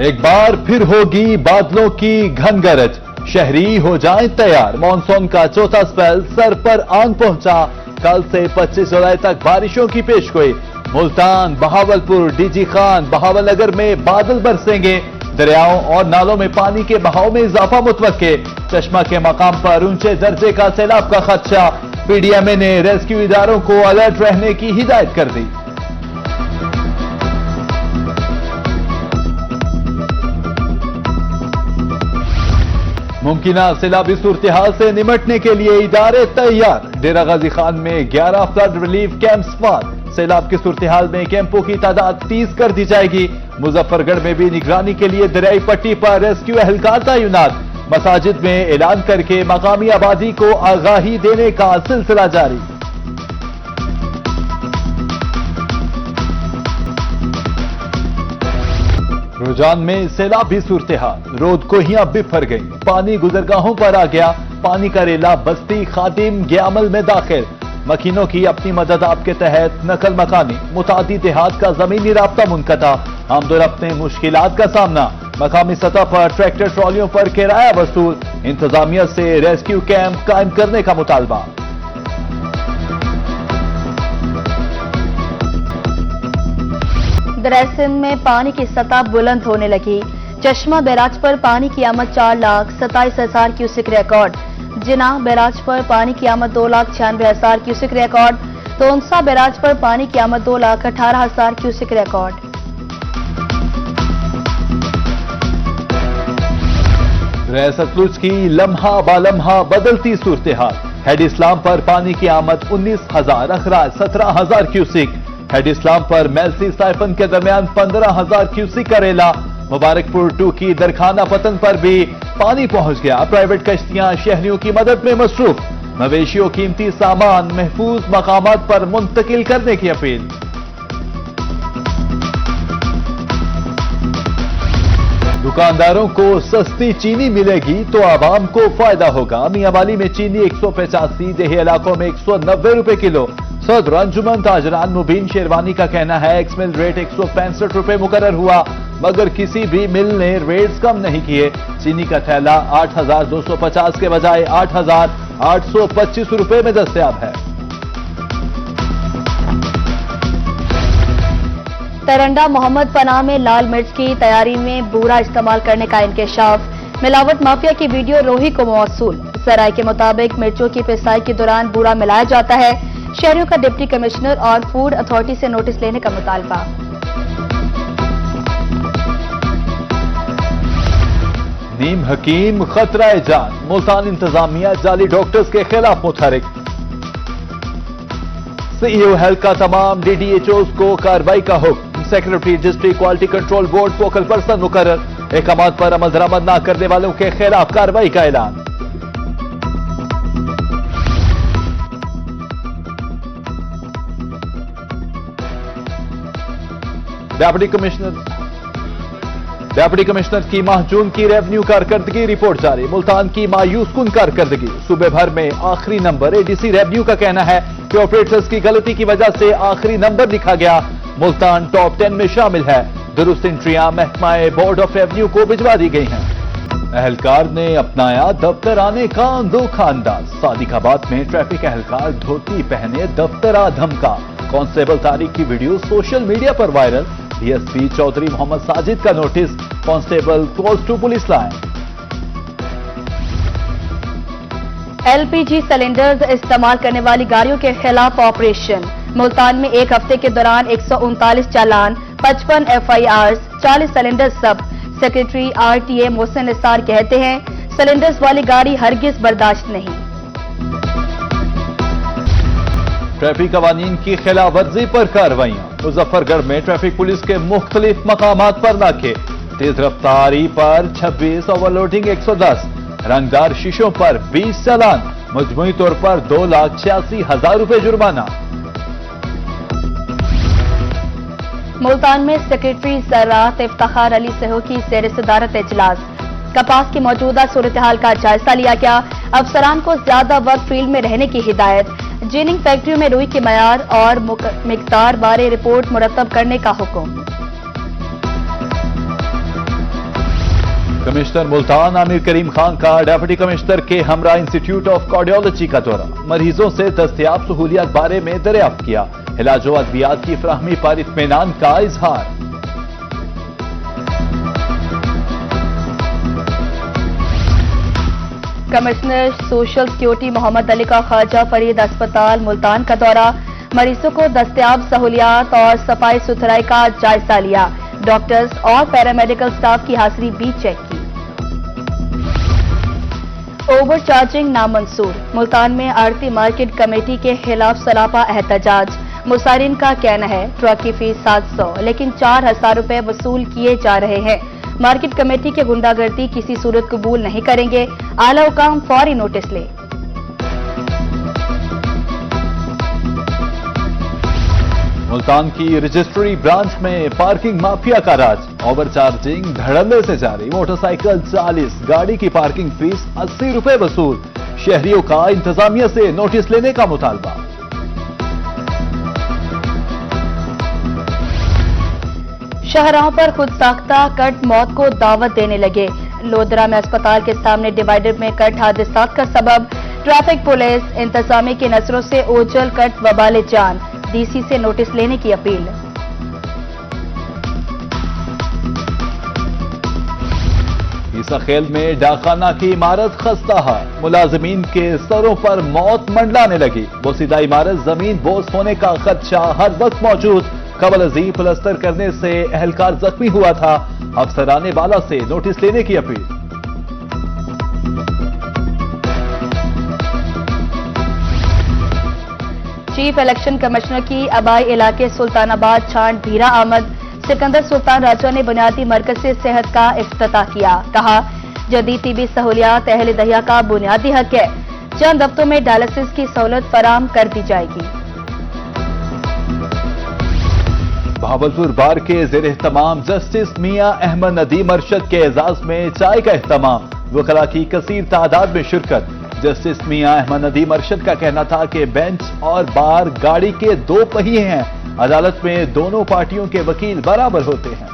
एक बार फिर होगी बादलों की घन गरज, शहरी हो जाएं तैयार। मानसून का चौथा स्पेल सर पर आन पहुंचा। कल से 25 जुलाई तक बारिशों की पेशगोई। मुल्तान, बहावलपुर, डीजी खान, बहावलनगर में बादल बरसेंगे। दरियाओं और नालों में पानी के बहाव में इजाफा मुतवक्के। चश्मा के मकाम पर ऊंचे दर्जे का सैलाब का खदशा। पीडीएमए ने रेस्क्यू इदारों को अलर्ट रहने की हिदायत कर दी। मुमकिना सैलाबी सूरत हाल से निमटने के लिए इदारे तैयार। डेरा गाजी खान में 11 फ्लड रिलीफ कैंप्स फाल। सैलाब की सूरत हाल में कैंपों की तादाद 30 कर दी जाएगी। मुजफ्फरगढ़ में भी निगरानी के लिए दरियाई पट्टी पर रेस्क्यू एहलकार तैनात। मसाजिद में ऐलान करके मकामी आबादी को आगाही देने का सिलसिला जारी। रुझान में सैलाबी सूरत हाल, रोड कोहियां बिफर गई। पानी गुजरगाहों पर आ गया। पानी का रेला बस्ती खादिम ग्यामल में दाखिल। मकीनों की अपनी मदद आपके तहत नकल मकानी। मुतादी देहात का जमीनी राब्ता मुनक़ता। आमदोरफ्त में मुश्किलात का सामना। मकामी सतह पर ट्रैक्टर ट्रॉलियों पर किराया वसूल। इंतजामिया से रेस्क्यू कैंप कायम करने का मुतालबा। दरअसल में पानी की सतह बुलंद होने लगी। चश्मा बैराज पर पानी की आमद 4,27,000 क्यूसेक रिकॉर्ड। जिना बैराज पर पानी की आमद 2,96,000 क्यूसेक रिकॉर्ड। तोनसा बैराज पर पानी की आमद 2,18,000 क्यूसेक रिकॉर्ड। सतलुज की लम्हा बालम्हा बदलती सूरत हाल। हेड इस्लाम पर पानी की आमद 19,000, अखराज 17,000 क्यूसिक। हेड इस्लाम पर मेलसी साइफन के दरमियान 15,000 क्यूसिक का रेला। मुबारकपुर 2 की दरखाना पतन पर भी पानी पहुंच गया। प्राइवेट कश्तियां शहरियों की मदद में मसरूफ। मवेशियों कीमती सामान महफूज मकामात पर मुंतकिल करने की अपील। दुकानदारों को सस्ती चीनी मिलेगी तो आवाम को फायदा होगा। मियांवाली में चीनी 185, देही इलाकों में 190 रुपए किलो। सदर अंजुमन ताजरान मुबीन शेरवानी का कहना है एक्स मिल रेट 165 रुपए मुकर्रर हुआ, मगर किसी भी मिल ने रेट्स कम नहीं किए। चीनी का थैला 8,250 के बजाय 8,825 रुपए में दस्तयाब है। तरंडा मोहम्मद पनाह में लाल मिर्च की तैयारी में बूरा इस्तेमाल करने का इंकशाफ। मिलावट माफिया की वीडियो रोही को मौसूल। सराय के मुताबिक मिर्चों की पिसाई के दौरान बूरा मिलाया जाता है। शहरियों का डिप्टी कमिश्नर और फूड अथॉरिटी से नोटिस लेने का मुतालबा। नीम हकीम खतरा जान। मुल्तान इंतजामिया जाली डॉक्टर्स के खिलाफ मुतहरिक। सीईओ हेल्थ का तमाम डीडीएचओ को कार्रवाई का हुक्म। Secretary district quality control board focal person मुकर्रर। एहकामात पर अमल दरामद न करने वालों के खिलाफ कार्रवाई का ऐलान। डिप्टी कमिश्नर की माह जून की रेवेन्यू कारकर्दगी रिपोर्ट जारी। मुल्तान की मायूस कुन कारकर्दगी, सूबे भर में आखिरी नंबर। एडीसी रेवेन्यू का कहना है कि ऑपरेटर्स की गलती की वजह से आखिरी नंबर लिखा गया। मुल्तान टॉप 10 में शामिल है। दुरुस्त एंट्रियां महकमा बोर्ड ऑफ रेवेन्यू को भिजवा दी गई हैं। एहलकार ने अपनाया दफ्तर आने का अनोखा अंदाज। सादिकाबाद में ट्रैफिक एहलकार धोती पहने दफ्तर आ धमका। कांस्टेबल तारिक की वीडियो सोशल मीडिया पर वायरल। डीएसपी चौधरी मोहम्मद साजिद का notice, constable calls to police line. LPG cylinders इस्तेमाल करने वाली गाड़ियों के खिलाफ ऑपरेशन। मुल्तान में एक हफ्ते के दौरान 139 चालान, 55 एफआईआर, 40 सिलेंडर जब्त। सेक्रेटरी आरटीए मोहसिन निसार कहते हैं सिलेंडर्स वाली गाड़ी हरगिज बर्दाश्त नहीं। ट्रैफिक कवानीन की खिलाफ वर्जी पर कार्रवाइयां। मुजफ्फरगढ़ में ट्रैफिक पुलिस के मुख्तलिफ मकामात पर नाके। तेज रफ्तारी पर 26, ओवरलोडिंग 110, रंगदार शीशों पर 20 चालान। मजमूई तौर पर 2,86,000 रुपए जुर्माना। मुल्तान में सेक्रेटरी ज़राअत इफ्तिखार अली सेहो की सैर सदारत इजलास। कपास की मौजूदा सूरत हाल का जायजा लिया गया। अफसरान को ज्यादा वक्त फील्ड में रहने की हिदायत। जिनिंग फैक्ट्रियों में रुई के मयार और मिकदार बारे रिपोर्ट मुरतब करने का हुक्म। कमिश्नर मुल्तान आमिर करीम खान का डेप्यूटी कमिश्नर के हमरा इंस्टीट्यूट ऑफ कार्डियोलॉजी का दौरा, मरीजों से दस्तयाब सहूलियात बारे में दरियाफ्त किया, इलाज व अद्वियात की फराहमी पर इत्मीनान का इजहार। Commissioner social security Mohammad Ali का ख्वाजा फरीद अस्पताल मुल्तान का दौरा, मरीजों को दस्तयाब सहूलियात और सफाई सुथराई का जायजा लिया, डॉक्टर्स और पैरामेडिकल स्टाफ की हाजिरी भी चेक की। ओवर चार्जिंग नामंजूर, मुल्तान में आड़ती मार्केट कमेटी के खिलाफ सरापा एहतजाज, मुसारिन का कहना है ट्रक की फीस 700 लेकिन 4000 रुपए वसूल किए जा रहे हैं। मार्केट कमेटी के गुंडागर्दी किसी सूरत कबूल नहीं करेंगे, आला हुकाम फौरी नोटिस ले। मुल्तान की रजिस्ट्री ब्रांच में पार्किंग माफिया का राज, ओवरचार्जिंग धड़ल्ले से जारी, मोटरसाइकिल 40, गाड़ी की पार्किंग फीस 80 रुपए वसूल, शहरियों का इंतजामिया से नोटिस लेने का मुतालबा। शाहराहों पर खुद साख्ता कट मौत को दावत देने लगे, लोधरा में अस्पताल के सामने डिवाइडर में कट हादसात का सबब, ट्रैफिक पुलिस इंतजामिया की नजरों से ओझल कट वबाले जान, डीसी से नोटिस लेने की अपील। ईसा खेल में डाखाना की इमारत खस्ता हाल, मुलाजमीन के सरों पर मौत मंडलाने लगी, बोसीदा इमारत जमीन बोस होने का खदशा हर वक्त मौजूद, कबल अजीम प्लस्तर करने से एहलकार जख्मी हुआ था, अफसराने वाला से नोटिस लेने की अपील। चीफ इलेक्शन कमिश्नर की आबाई इलाके सुल्तानाबाद छांड भीरा आमद, सिकंदर सुल्तान राजा ने बुनियादी मरकज से सेहत का इफ्तिताह किया, कहा जदीद टीबी सहूलियात अहले दहिया का बुनियादी हक है, चंद हफ्तों में डायलिसिस की सहूलत फराम कर दी जाएगी। भावलपुर बार के ज़ेर एहतमाम जस्टिस मियां अहमद नदीम अरशद के एजाज में चाय का एहतमाम, वकला की कसीर तादाद में शिरकत। जस्टिस मियां अहमद नदीम अरशद का कहना था कि बेंच और बार गाड़ी के दो पहिए हैं, अदालत में दोनों पार्टियों के वकील बराबर होते हैं।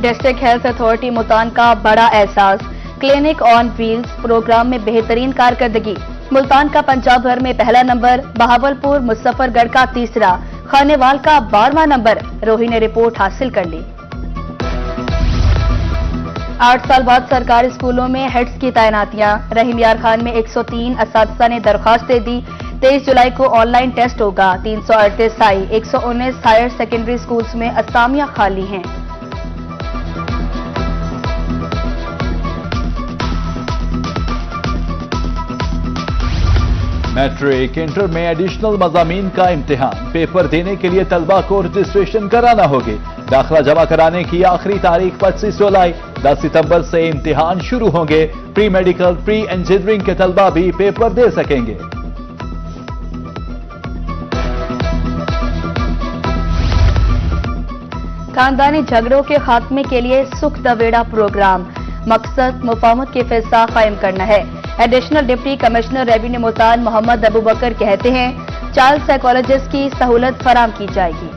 डिस्ट्रिक्ट हेल्थ अथॉरिटी मुल्तान का बड़ा एहसास, क्लिनिक ऑन व्हील्स प्रोग्राम में बेहतरीन कारकर्दगी, मुल्तान का पंजाब भर में पहला नंबर, बहावलपुर मुजफ्फरगढ़ का तीसरा, खानेवाल का 12वां नंबर, रोही ने रिपोर्ट हासिल कर ली। 8 साल बाद सरकारी स्कूलों में हेड्स की तैनातियां, रहीम यार खान में 103 असातिज़ा ने दरख्वास्त दे दी, 23 जुलाई को ऑनलाइन टेस्ट होगा, 338 हाई, 119 हायर सेकेंडरी स्कूल्स में असामियां खाली हैं। मैट्रिक इंटर में एडिशनल मज़ामीन का इम्तिहान, पेपर देने के लिए तलबा को रजिस्ट्रेशन कराना होगी, दाखिला जमा कराने की आखिरी तारीख 25 जुलाई, 10 सितंबर से इम्तिहान शुरू होंगे, प्री मेडिकल प्री इंजीनियरिंग के तलबा भी पेपर दे सकेंगे। खानदानी झगड़ों के खात्मे के लिए सुख दवेड़ा प्रोग्राम, मकसद मुफाहमत की फिजा कायम करना है। Additional deputy commissioner revenue Multan Mohammad Abu Bakar कहते हैं चाइल्ड साइकोलॉजिस्ट की सहूलत फराम की जाएगी।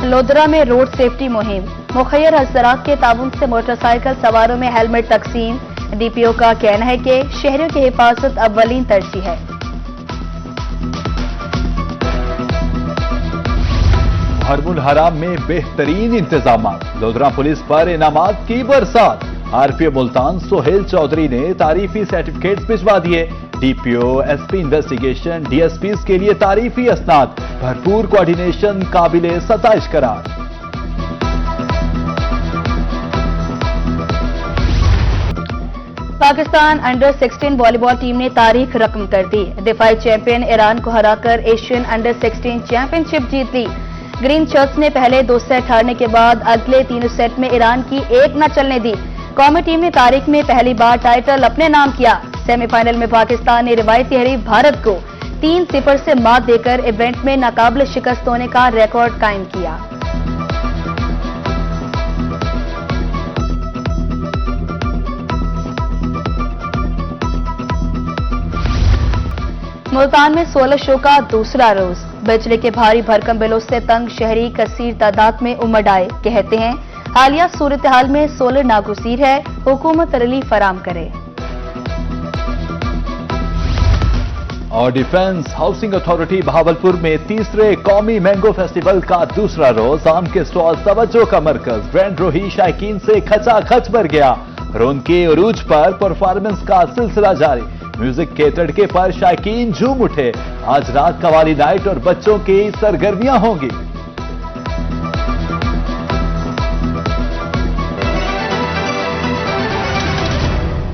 लोधरा में रोड सेफ्टी मुहिम, मुखैर हजरात के ताउन से मोटरसाइकिल सवारों में हेलमेट तकसीम, डीपीओ का कहना है कि शहरियों की हिफाजत अव्वलीन तरजीह है। हरमुल हराम में बेहतरीन इंतजाम, लोधरा पुलिस पर इनामात की बरसात, आरपीओ मुल्तान सोहेल चौधरी ने तारीफी सर्टिफिकेट्स भिजवा दिए, डीपीओ एसपी इन्वेस्टिगेशन डीएसपी के लिए तारीफी असनाद, भरपूर कोऑर्डिनेशन काबिले सताइश करार। पाकिस्तान अंडर 16 वॉलीबॉल टीम ने तारीख रकम कर दी, दिफाई चैंपियन ईरान को हराकर एशियन अंडर 16 चैंपियनशिप जीत ली। ग्रीन शर्ट्स ने पहले 2 सेट हारने के बाद अगले 3 सेट में ईरान की एक न चलने दी। कौमी टीम ने तारीख में पहली बार टाइटल अपने नाम किया। सेमीफाइनल में पाकिस्तान ने रिवायती हरीफ भारत को 3-0 से मात देकर इवेंट में नाकाबिल शिकस्त होने का रिकॉर्ड कायम किया। मुल्तान में सोलर शो का दूसरा रोज। बिजली के भारी भरकम बिलों से तंग शहरी कसीर तादाद में उमड़ आए। कहते हैं हालिया सूरत हाल में सोलर नागुज़ीर है, हुकूमत रिलीफ फराम करे। और डिफेंस हाउसिंग अथॉरिटी भावलपुर में तीसरे कौमी मैंगो फेस्टिवल का दूसरा रोज। आम के स्टॉल तवज्जो का मरकज। ब्रांड रोही शायकीन से खचाखच भर गया। रोन के उरूज पर परफॉर्मेंस का सिलसिला जारी। म्यूजिक के तड़के पर शायकीन झूम उठे। आज रात कवाली नाइट और बच्चों की सरगर्मियां होंगी।